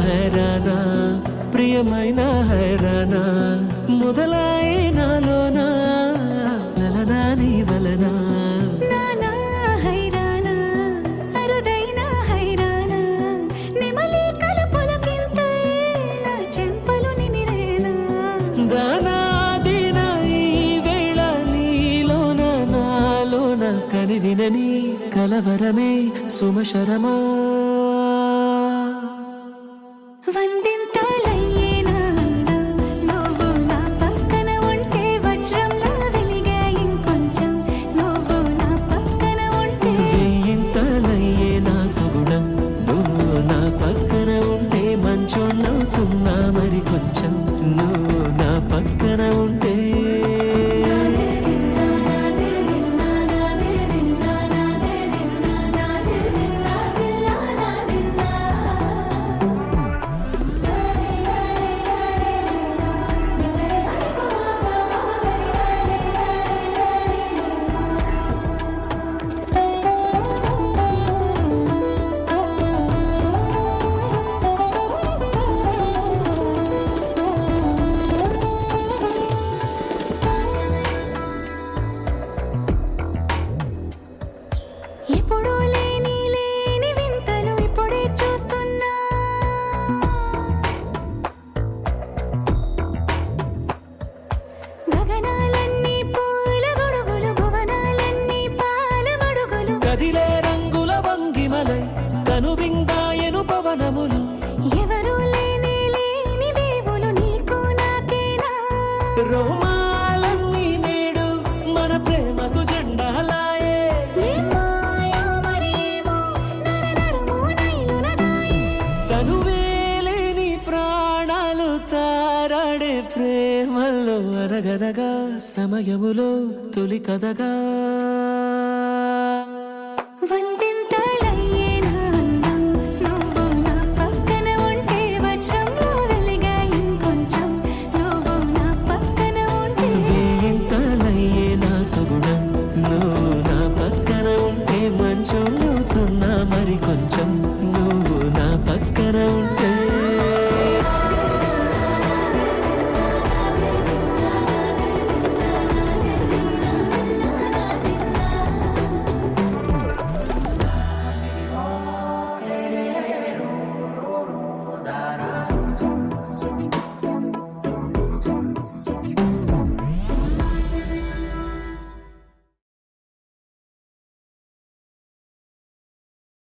హైరానా ప్రియమైన హైరానా మొదలాయి నాలోనా నలనా నీ వలనా నానా హైరానా అరుదైన హైరానా నెమలి కలుపులకింతై నా చెంపలు నిమిరేనా దానాదిన ఈ వేళ నీలోన నాలోన కనివినని కలవరమే సుమశరమా వందింతలయ్యేనా నువ్వు నా పక్కన ఉంటే వజ్రంలా వెలిగే ఇంకొంచెం నువ్వు నా పక్కన ఉంటే వెయ్యింతలయ్యే నా సుగుణం నువ్వు నా పక్కన ఉంటే మంచోళ్ళవుతున్నా మరి కొంచెం నువ్వు నా పక్కన ఉంటే ఎప్పుడూ లేని వింతలు ఇప్పుడే చూస్తున్నా గగనాలన్నీ పూల గొడుగులు భువనాలన్నీ పాల మడుగులు కదిలే రంగుల భంగిమలై కనువిందాయను పవనములు ఎవరూ లేని దేవులు నీకు నాకేనా రోమాలన్నీ నేడు మన ప్రేమకు జెండాలాయే ఏ మాయో మరి ఏమో నరనరమో నైలున దాయే తనువేలేని ప్రాణాలు తారాడే ప్రేమల్లో అనగనగా సమయములో తొలి కథగా వందింతలయ్యేనా అందం నువ్వు నా పక్కన ఉంటే వజ్రంలా వెలిగే ఇంకొంచెం నువ్వు నా పక్కన ఉంటే వేయింతలయ్యే నా సుగుణం నువ్వు నా పక్కన ఉంటే మంచోళ్ళవుతున్నా మరి కొంచెం నువ్వు